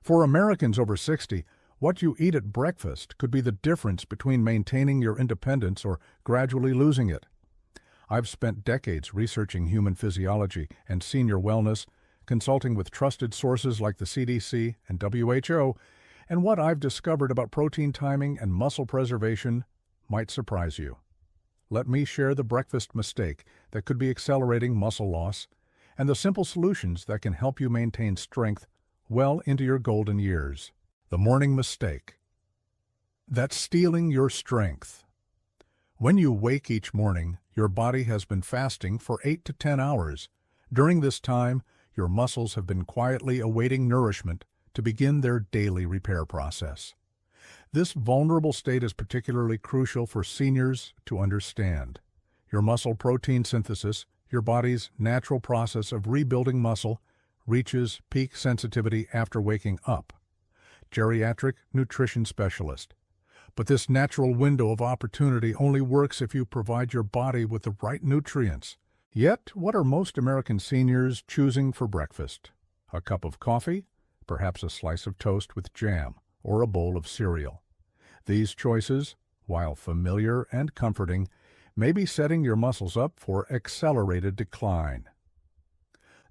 For Americans over 60, what you eat at breakfast could be the difference between maintaining your independence or gradually losing it. I've spent decades researching human physiology and senior wellness, consulting with trusted sources like the CDC and WHO, and what I've discovered about protein timing and muscle preservation might surprise you. Let me share the breakfast mistake that could be accelerating muscle loss and the simple solutions that can help you maintain strength well into your golden years. The morning mistake. That's stealing your strength. When you wake each morning, your body has been fasting for 8 to 10 hours. During this time, your muscles have been quietly awaiting nourishment to begin their daily repair process. This vulnerable state is particularly crucial for seniors to understand. Your muscle protein synthesis, your body's natural process of rebuilding muscle, reaches peak sensitivity after waking up. Geriatric nutrition specialist. But this natural window of opportunity only works if you provide your body with the right nutrients. Yet, what are most American seniors choosing for breakfast? A cup of coffee, perhaps a slice of toast with jam, or a bowl of cereal. These choices, while familiar and comforting, may be setting your muscles up for accelerated decline.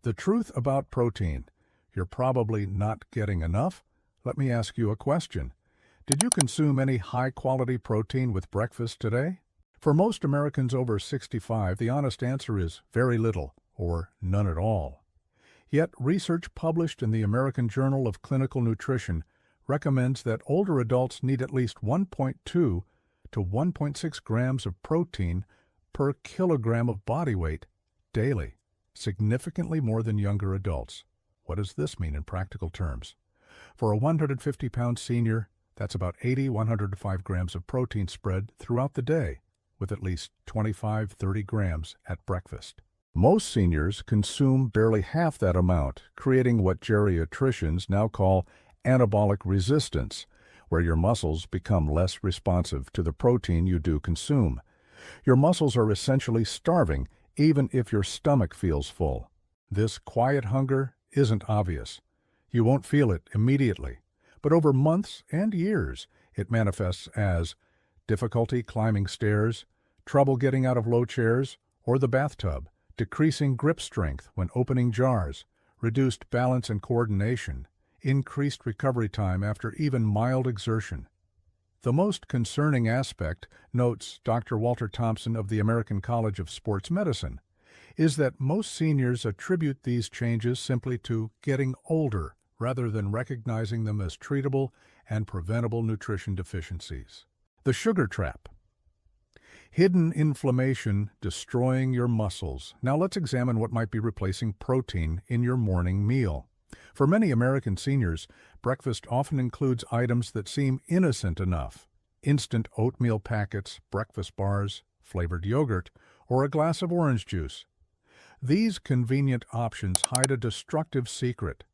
The truth about protein: you're probably not getting enough. Let me ask you a question. Did you consume any high-quality protein with breakfast today? For most Americans over 65, the honest answer is very little or none at all. Yet research published in the American Journal of Clinical Nutrition recommends that older adults need at least 1.2 to 1.6 grams of protein per kilogram of body weight daily, significantly more than younger adults. What does this mean in practical terms? For a 150-pound senior, that's about 105 grams of protein spread throughout the day, with at least 25-30 grams at breakfast. Most seniors consume barely half that amount, creating what geriatricians now call anabolic resistance, where your muscles become less responsive to the protein you do consume. Your muscles are essentially starving, even if your stomach feels full. This quiet hunger isn't obvious. You won't feel it immediately, but over months and years, it manifests as difficulty climbing stairs, trouble getting out of low chairs or the bathtub, decreasing grip strength when opening jars, reduced balance and coordination, increased recovery time after even mild exertion. The most concerning aspect, notes Dr. Walter Thompson of the American College of Sports Medicine, is that most seniors attribute these changes simply to getting older rather than recognizing them as treatable and preventable nutrition deficiencies. The sugar trap. Hidden inflammation destroying your muscles. Now let's examine what might be replacing protein in your morning meal. For many American seniors, breakfast often includes items that seem innocent enough: instant oatmeal packets, breakfast bars, flavored yogurt, or a glass of orange juice. These convenient options hide a destructive secret.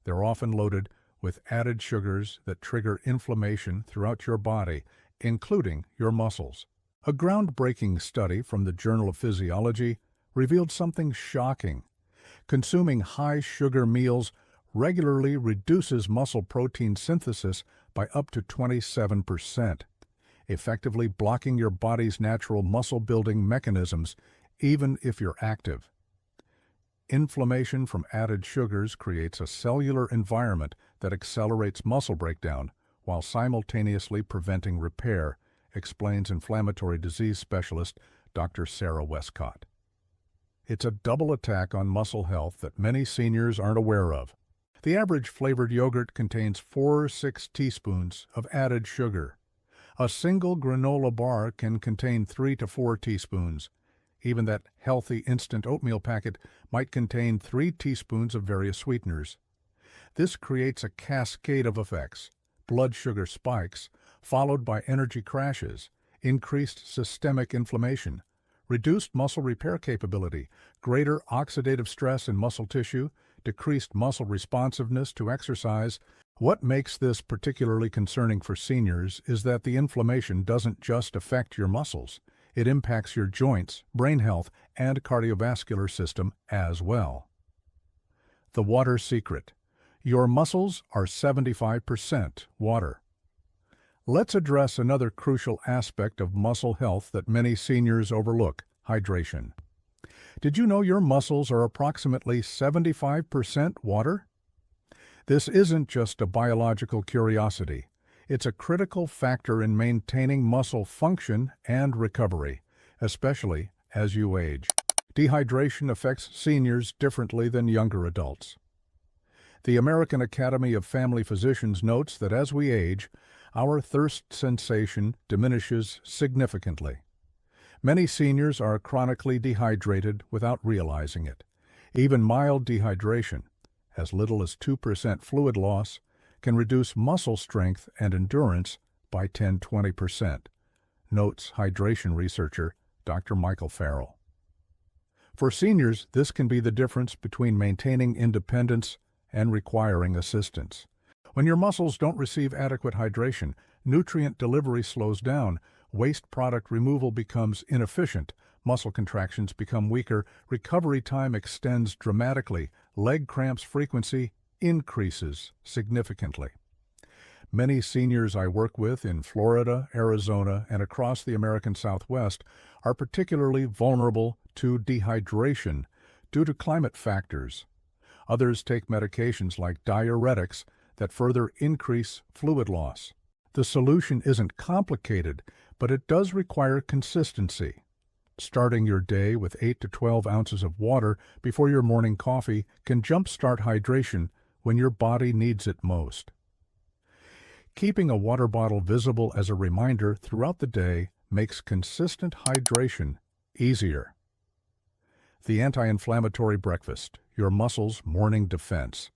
They're often loaded with added sugars that trigger inflammation throughout your body, including your muscles. A groundbreaking study from the Journal of Physiology revealed something shocking. Consuming high-sugar meals regularly reduces muscle protein synthesis by up to 27%, effectively blocking your body's natural muscle-building mechanisms, even if you're active. Inflammation from added sugars creates a cellular environment that accelerates muscle breakdown while simultaneously preventing repair, explains inflammatory disease specialist Dr. Sarah Westcott. It's a double attack on muscle health that many seniors aren't aware of. The average flavored yogurt contains 4-6 teaspoons of added sugar. A single granola bar can contain 3 to 4 teaspoons. Even that healthy instant oatmeal packet might contain 3 teaspoons of various sweeteners. This creates a cascade of effects: blood sugar spikes, followed by energy crashes, increased systemic inflammation, reduced muscle repair capability, greater oxidative stress in muscle tissue, decreased muscle responsiveness to exercise. What makes this particularly concerning for seniors is that the inflammation doesn't just affect your muscles. It impacts your joints, brain health, and cardiovascular system as well. The water secret. Your muscles are 75% water. Let's address another crucial aspect of muscle health that many seniors overlook: hydration. Did you know your muscles are approximately 75% water? This isn't just a biological curiosity. It's a critical factor in maintaining muscle function and recovery, especially as you age. Dehydration affects seniors differently than younger adults. The American Academy of Family Physicians notes that as we age, our thirst sensation diminishes significantly. Many seniors are chronically dehydrated without realizing it. Even mild dehydration, as little as 2% fluid loss, can reduce muscle strength and endurance by 10–20%, notes hydration researcher Dr. Michael Farrell. For seniors, this can be the difference between maintaining independence and requiring assistance. When your muscles don't receive adequate hydration, nutrient delivery slows down, waste product removal becomes inefficient, muscle contractions become weaker, recovery time extends dramatically, leg cramps frequency increases significantly. Many seniors I work with in Florida, Arizona, and across the American Southwest are particularly vulnerable to dehydration due to climate factors. Others take medications like diuretics that further increase fluid loss. The solution isn't complicated, but it does require consistency. Starting your day with 8 to 12 ounces of water before your morning coffee can jumpstart hydration when your body needs it most. Keeping a water bottle visible as a reminder throughout the day makes consistent hydration easier. The anti-inflammatory breakfast, your muscles' morning defense.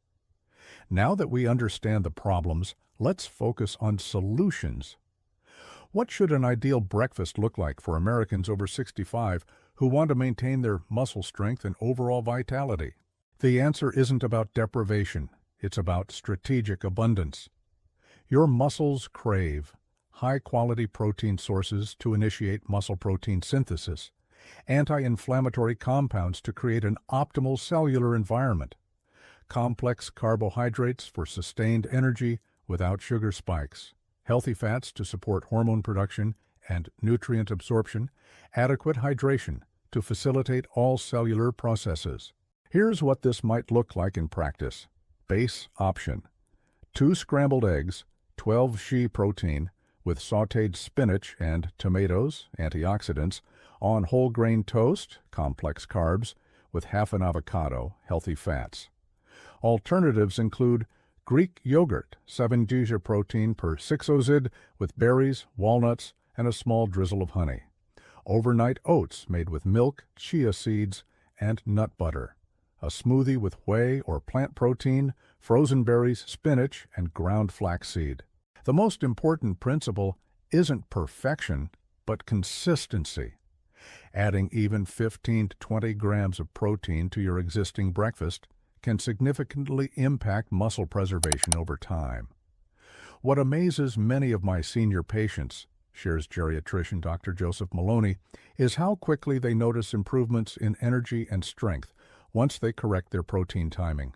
Now that we understand the problems, let's focus on solutions. What should an ideal breakfast look like for Americans over 65 who want to maintain their muscle strength and overall vitality? The answer isn't about deprivation, it's about strategic abundance. Your muscles crave high-quality protein sources to initiate muscle protein synthesis, anti-inflammatory compounds to create an optimal cellular environment, complex carbohydrates for sustained energy without sugar spikes, healthy fats to support hormone production and nutrient absorption, adequate hydration to facilitate all cellular processes. Here's what this might look like in practice. Base option: 2 scrambled eggs, 12 shea protein, with sautéed spinach and tomatoes, antioxidants, on whole grain toast, complex carbs, with half an avocado, healthy fats. Alternatives include Greek yogurt, 7 g protein per 6 oz, with berries, walnuts, and a small drizzle of honey. Overnight oats made with milk, chia seeds, and nut butter. A smoothie with whey or plant protein, frozen berries, spinach, and ground flaxseed. The most important principle isn't perfection, but consistency. Adding even 15 to 20 grams of protein to your existing breakfast can significantly impact muscle preservation over time. What amazes many of my senior patients, shares geriatrician Dr. Joseph Maloney, is how quickly they notice improvements in energy and strength once they correct their protein timing.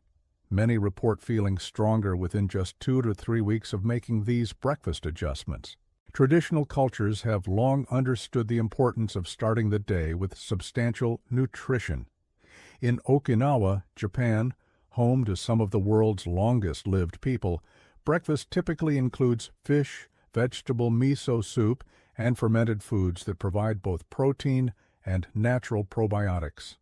Many report feeling stronger within just 2 to 3 weeks of making these breakfast adjustments. Traditional cultures have long understood the importance of starting the day with substantial nutrition. In Okinawa, Japan, home to some of the world's longest-lived people, breakfast typically includes fish, vegetable miso soup, and fermented foods that provide both protein and natural probiotics.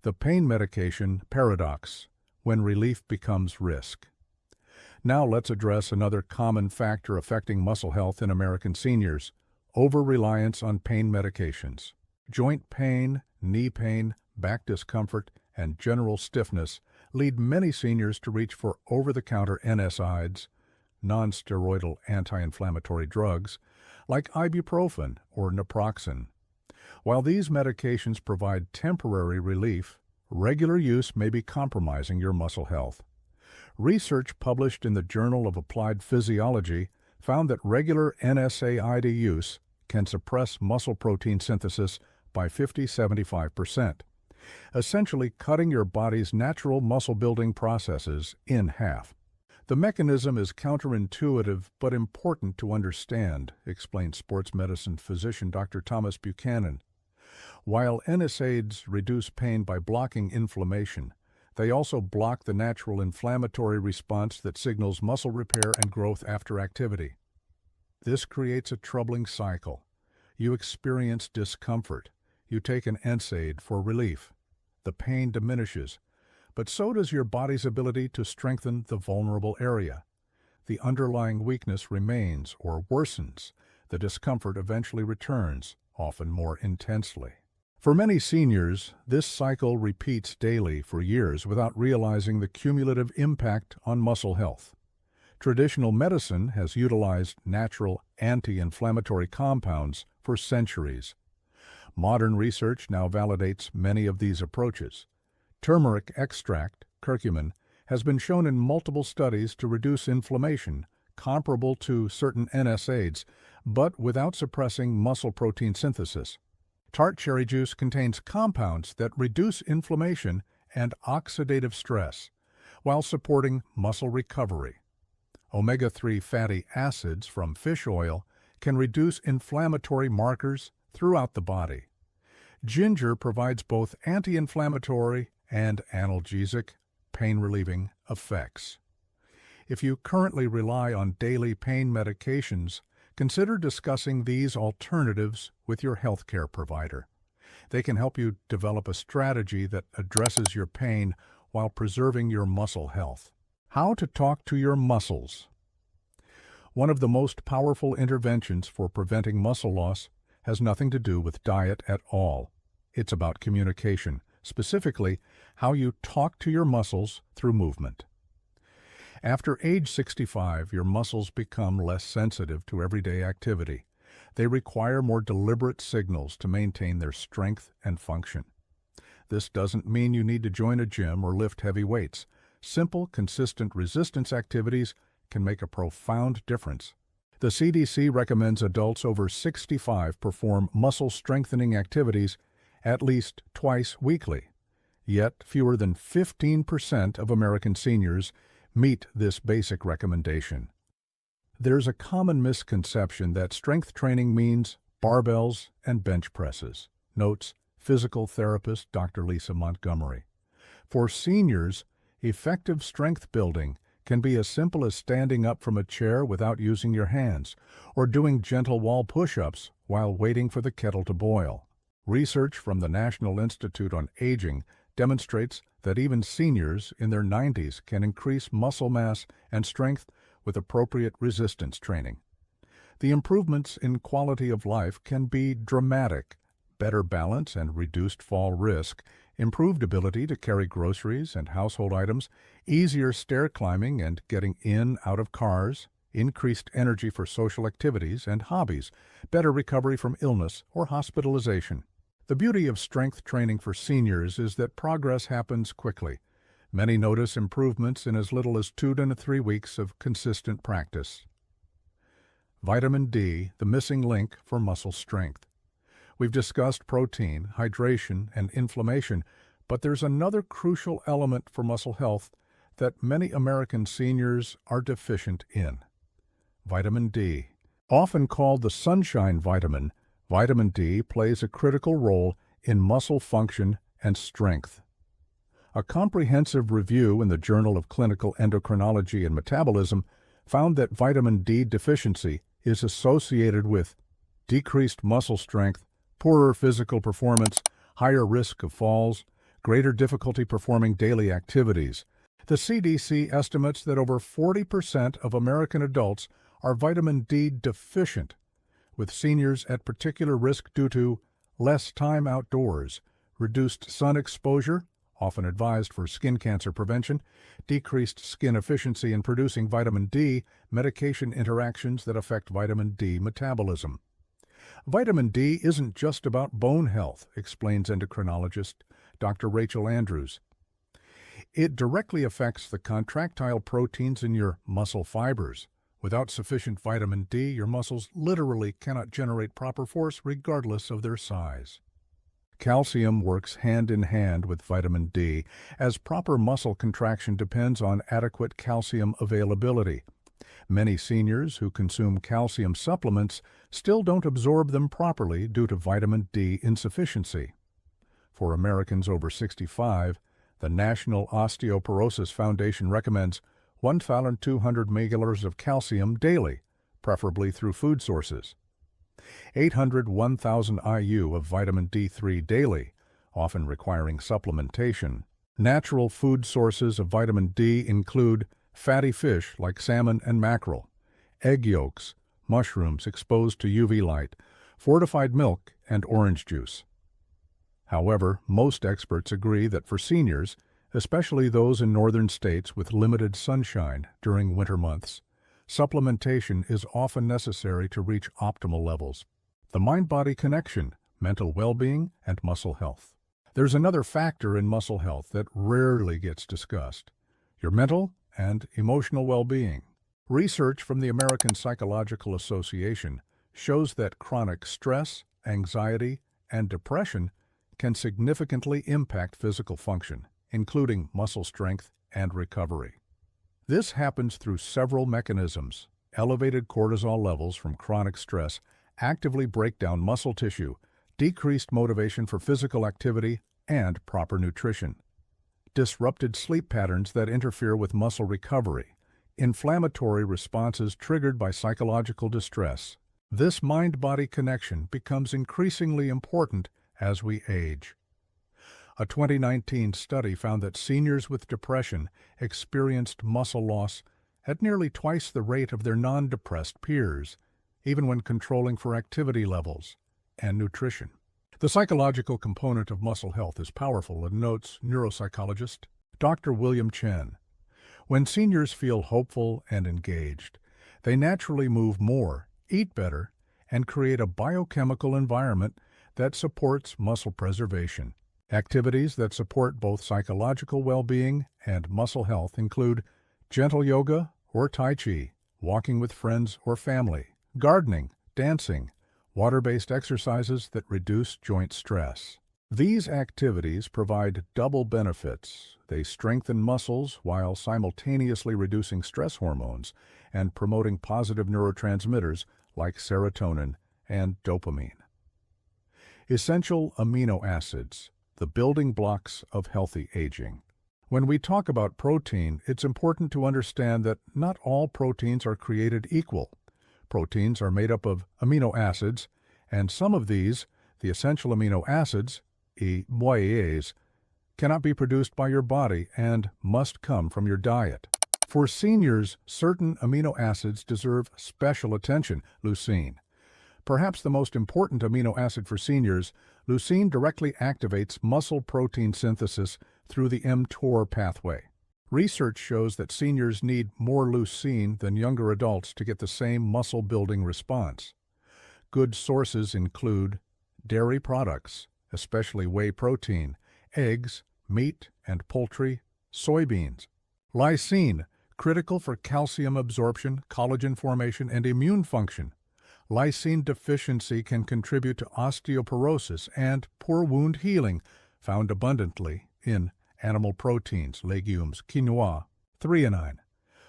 The pain medication paradox: when relief becomes risk. Now let's address another common factor affecting muscle health in American seniors: over-reliance on pain medications. Joint pain, knee pain, back discomfort, and general stiffness lead many seniors to reach for over-the-counter NSAIDs, non-steroidal anti-inflammatory drugs, like ibuprofen or naproxen. While these medications provide temporary relief, regular use may be compromising your muscle health. Research published in the Journal of Applied Physiology found that regular NSAID use can suppress muscle protein synthesis by 50–75%. essentially cutting your body's natural muscle-building processes in half. The mechanism is counterintuitive but important to understand, explains sports medicine physician Dr. Thomas Buchanan. While NSAIDs reduce pain by blocking inflammation, they also block the natural inflammatory response that signals muscle repair and growth after activity. This creates a troubling cycle. You experience discomfort. You take an NSAID for relief. The pain diminishes, but so does your body's ability to strengthen the vulnerable area. The underlying weakness remains or worsens. The discomfort eventually returns, often more intensely. For many seniors, this cycle repeats daily for years without realizing the cumulative impact on muscle health. Traditional medicine has utilized natural anti-inflammatory compounds for centuries. Modern research now validates many of these approaches. Turmeric extract, curcumin, has been shown in multiple studies to reduce inflammation, comparable to certain NSAIDs, but without suppressing muscle protein synthesis. Tart cherry juice contains compounds that reduce inflammation and oxidative stress, while supporting muscle recovery. Omega-3 fatty acids from fish oil can reduce inflammatory markers throughout the body. Ginger provides both anti-inflammatory and analgesic, pain-relieving effects. If you currently rely on daily pain medications, consider discussing these alternatives with your healthcare provider. They can help you develop a strategy that addresses your pain while preserving your muscle health. How to talk to your muscles. One of the most powerful interventions for preventing muscle loss has nothing to do with diet at all. It's about communication, specifically how you talk to your muscles through movement. After age 65, your muscles become less sensitive to everyday activity. They require more deliberate signals to maintain their strength and function. This doesn't mean you need to join a gym or lift heavy weights. Simple, consistent resistance activities can make a profound difference. The CDC recommends adults over 65 perform muscle-strengthening activities at least twice weekly. Yet, fewer than 15% of American seniors meet this basic recommendation. There's a common misconception that strength training means barbells and bench presses, notes physical therapist Dr. Lisa Montgomery. For seniors, effective strength building can be as simple as standing up from a chair without using your hands, or doing gentle wall push-ups while waiting for the kettle to boil. Research from the National Institute on Aging demonstrates that even seniors in their 90s can increase muscle mass and strength with appropriate resistance training. The improvements in quality of life can be dramatic: better balance and reduced fall risk, improved ability to carry groceries and household items, easier stair climbing and getting in out of cars, increased energy for social activities and hobbies, better recovery from illness or hospitalization. The beauty of strength training for seniors is that progress happens quickly. Many notice improvements in as little as 2 to 3 weeks of consistent practice. Vitamin D, the missing link for muscle strength. We've discussed protein, hydration, and inflammation, but there's another crucial element for muscle health that many American seniors are deficient in: vitamin D. Often called the sunshine vitamin, vitamin D plays a critical role in muscle function and strength. A comprehensive review in the Journal of Clinical Endocrinology and Metabolism found that vitamin D deficiency is associated with decreased muscle strength, poorer physical performance, higher risk of falls, greater difficulty performing daily activities. The CDC estimates that over 40% of American adults are vitamin D deficient, with seniors at particular risk due to less time outdoors, reduced sun exposure, often advised for skin cancer prevention, decreased skin efficiency in producing vitamin D, medication interactions that affect vitamin D metabolism. Vitamin D isn't just about bone health, explains endocrinologist Dr. Rachel Andrews. It directly affects the contractile proteins in your muscle fibers. Without sufficient vitamin D, your muscles literally cannot generate proper force regardless of their size. Calcium works hand in hand with vitamin D, as proper muscle contraction depends on adequate calcium availability. Many seniors who consume calcium supplements still don't absorb them properly due to vitamin D insufficiency. For Americans over 65, the National Osteoporosis Foundation recommends 1,200 milliliters of calcium daily, preferably through food sources. 800-1,000 IU of vitamin D3 daily, often requiring supplementation. Natural food sources of vitamin D include fatty fish like salmon and mackerel, egg yolks, mushrooms exposed to UV light, fortified milk, and orange juice. However, most experts agree that for seniors, especially those in northern states with limited sunshine during winter months, supplementation is often necessary to reach optimal levels. The mind-body connection, mental well-being, and muscle health. There's another factor in muscle health that rarely gets discussed: your mental and emotional well-being. Research from the American Psychological Association shows that chronic stress, anxiety, and depression can significantly impact physical function, including muscle strength and recovery. This happens through several mechanisms. Elevated cortisol levels from chronic stress actively break down muscle tissue, decreased motivation for physical activity, and proper nutrition. Disrupted sleep patterns that interfere with muscle recovery. Inflammatory responses triggered by psychological distress. This mind-body connection becomes increasingly important as we age. A 2019 study found that seniors with depression experienced muscle loss at nearly twice the rate of their non-depressed peers, even when controlling for activity levels and nutrition. The psychological component of muscle health is powerful, notes neuropsychologist Dr. William Chen. When seniors feel hopeful and engaged, they naturally move more, eat better, and create a biochemical environment that supports muscle preservation. Activities that support both psychological well-being and muscle health include gentle yoga or tai chi, walking with friends or family, gardening, dancing, water-based exercises that reduce joint stress. These activities provide double benefits. They strengthen muscles while simultaneously reducing stress hormones and promoting positive neurotransmitters like serotonin and dopamine. Essential amino acids, the building blocks of healthy aging. When we talk about protein, it's important to understand that not all proteins are created equal. Proteins are made up of amino acids, and some of these, the essential amino acids, EAAs, cannot be produced by your body and must come from your diet. For seniors, certain amino acids deserve special attention. Leucine. Perhaps the most important amino acid for seniors, leucine directly activates muscle protein synthesis through the mTOR pathway. Research shows that seniors need more leucine than younger adults to get the same muscle-building response. Good sources include dairy products, especially whey protein, eggs, meat and poultry, soybeans. Lysine, critical for calcium absorption, collagen formation, and immune function. Lysine deficiency can contribute to osteoporosis and poor wound healing, found abundantly in animal proteins, legumes, quinoa. Threonine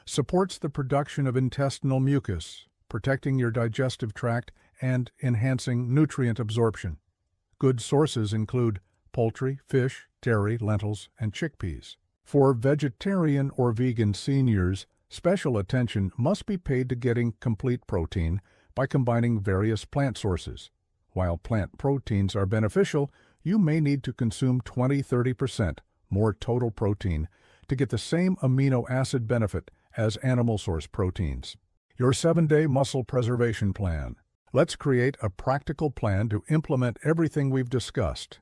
supports the production of intestinal mucus, protecting your digestive tract and enhancing nutrient absorption. Good sources include poultry, fish, dairy, lentils, and chickpeas. For vegetarian or vegan seniors, special attention must be paid to getting complete protein by combining various plant sources. While plant proteins are beneficial, you may need to consume 20-30% more total protein to get the same amino acid benefit as animal source proteins. Your 7-day muscle preservation plan. Let's create a practical plan to implement everything we've discussed.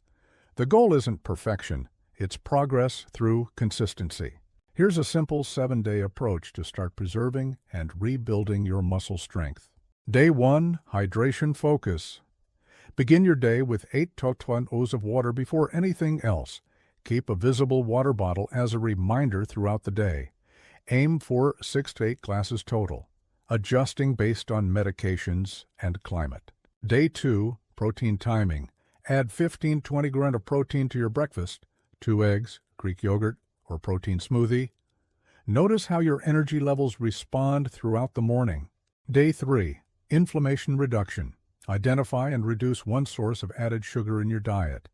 The goal isn't perfection, it's progress through consistency. Here's a simple 7-day approach to start preserving and rebuilding your muscle strength. Day 1, hydration focus. Begin your day with 8 to 12 ounces of water before anything else. Keep a visible water bottle as a reminder throughout the day. Aim for 6 to 8 glasses total, adjusting based on medications and climate. Day 2, protein timing. Add 15-20 grams of protein to your breakfast, 2 eggs, Greek yogurt, or protein smoothie. Notice how your energy levels respond throughout the morning. Day 3. Inflammation reduction. Identify and reduce one source of added sugar in your diet.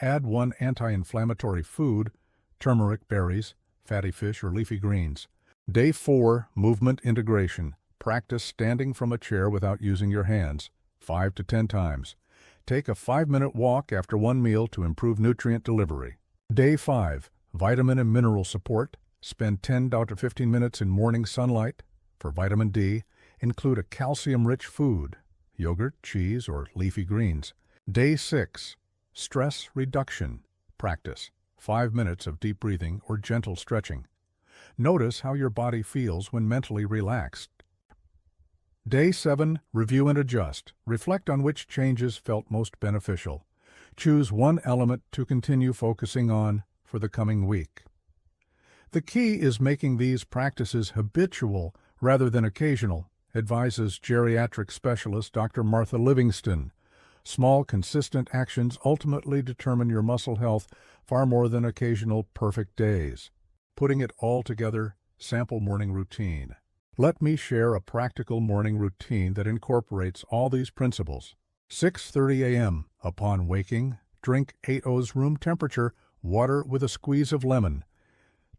Add one anti-inflammatory food, turmeric, berries, fatty fish, or leafy greens. Day 4. Movement integration. Practice standing from a chair without using your hands, 5 to 10 times. Take a 5-minute walk after one meal to improve nutrient delivery. Day 5. Vitamin and mineral support. Spend 10 to 15 minutes in morning sunlight. For vitamin D, include a calcium-rich food, yogurt, cheese, or leafy greens. Day 6. Stress reduction. Practice 5 minutes of deep breathing or gentle stretching. Notice how your body feels when mentally relaxed. Day 7. Review and adjust. Reflect on which changes felt most beneficial. Choose one element to continue focusing on for the coming week. The key is making these practices habitual rather than occasional, advises geriatric specialist Dr. Martha Livingston. Small, consistent actions ultimately determine your muscle health far more than occasional perfect days. Putting it all together, sample morning routine. Let me share a practical morning routine that incorporates all these principles. 6:30 a.m. Upon waking, drink 8 oz room temperature water with a squeeze of lemon.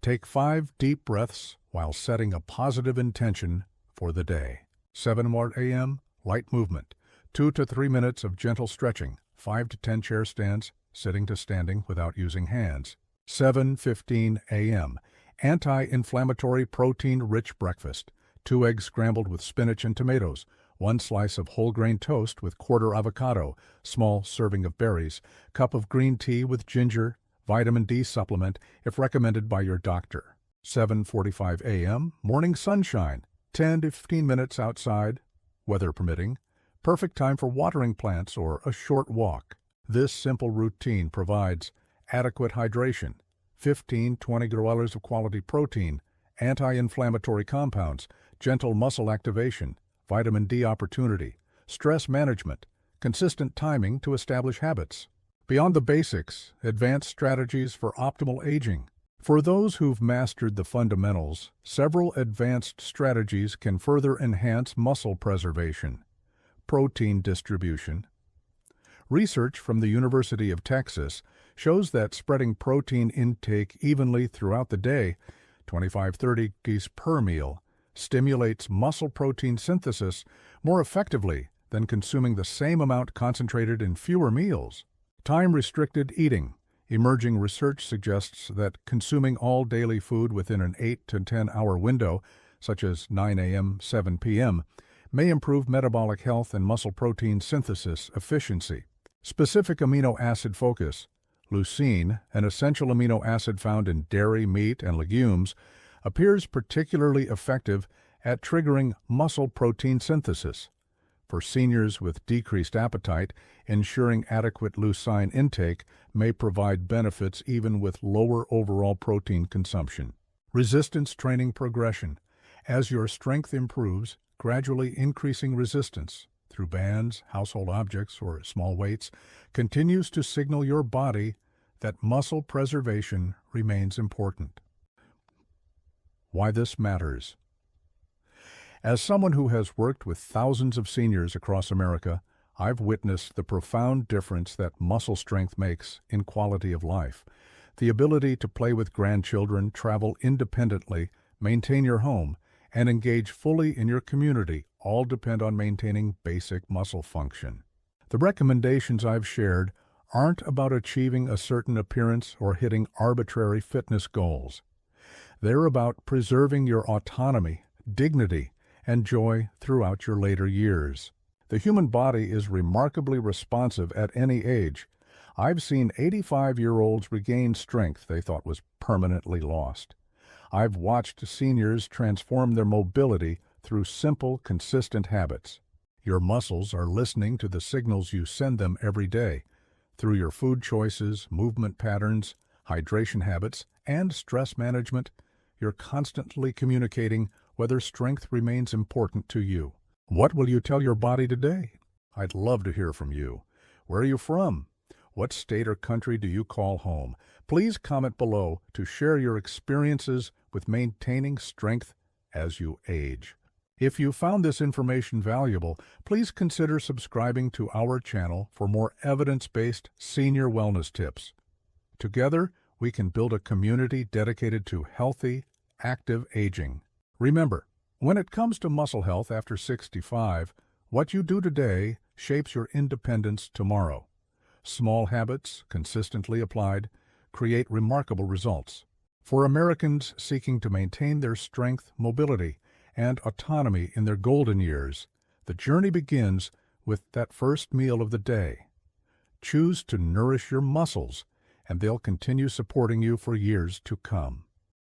Take 5 deep breaths while setting a positive intention for the day. 7 a.m. Light movement. 2 to 3 minutes of gentle stretching, 5 to 10 chair stands, sitting to standing without using hands. 7:15 a.m. Anti-inflammatory protein-rich breakfast. 2 eggs scrambled with spinach and tomatoes, 1 slice of whole grain toast with quarter avocado, small serving of berries, cup of green tea with ginger, vitamin D supplement if recommended by your doctor. 7:45 a.m. Morning sunshine. 10 to 15 minutes outside, weather permitting. Perfect time for watering plants or a short walk. This simple routine provides adequate hydration, 15-20 grams of quality protein, anti-inflammatory compounds, gentle muscle activation, vitamin D opportunity, stress management, consistent timing to establish habits. Beyond the basics, advanced strategies for optimal aging. For those who've mastered the fundamentals, several advanced strategies can further enhance muscle preservation. Protein distribution. Research from the University of Texas shows that spreading protein intake evenly throughout the day, 25-30 grams per meal, stimulates muscle protein synthesis more effectively than consuming the same amount concentrated in fewer meals. Time-restricted eating. Emerging research suggests that consuming all daily food within an 8 to 10 hour window, such as 9 a.m., 7 p.m., may improve metabolic health and muscle protein synthesis efficiency. Specific amino acid focus. Leucine, an essential amino acid found in dairy, meat, and legumes, appears particularly effective at triggering muscle protein synthesis. For seniors with decreased appetite, ensuring adequate leucine intake may provide benefits even with lower overall protein consumption. Resistance training progression. As your strength improves, gradually increasing resistance through bands, household objects, or small weights continues to signal your body that muscle preservation remains important. Why this matters. As someone who has worked with thousands of seniors across America, I've witnessed the profound difference that muscle strength makes in quality of life. The ability to play with grandchildren, travel independently, maintain your home, and engage fully in your community all depend on maintaining basic muscle function. The recommendations I've shared aren't about achieving a certain appearance or hitting arbitrary fitness goals. They're about preserving your autonomy, dignity, and joy throughout your later years. The human body is remarkably responsive at any age. I've seen 85-year-olds regain strength they thought was permanently lost. I've watched seniors transform their mobility through simple, consistent habits. Your muscles are listening to the signals you send them every day. Through your food choices, movement patterns, hydration habits, and stress management, you're constantly communicating whether strength remains important to you. What will you tell your body today? I'd love to hear from you. Where are you from? What state or country do you call home? Please comment below to share your experiences with maintaining strength as you age. If you found this information valuable, please consider subscribing to our channel for more evidence-based senior wellness tips. Together, we can build a community dedicated to healthy, active aging. Remember, when it comes to muscle health after 65, what you do today shapes your independence tomorrow. Small habits, consistently applied, create remarkable results. For Americans seeking to maintain their strength, mobility, and autonomy in their golden years, the journey begins with that first meal of the day. Choose to nourish your muscles, and they'll continue supporting you for years to come.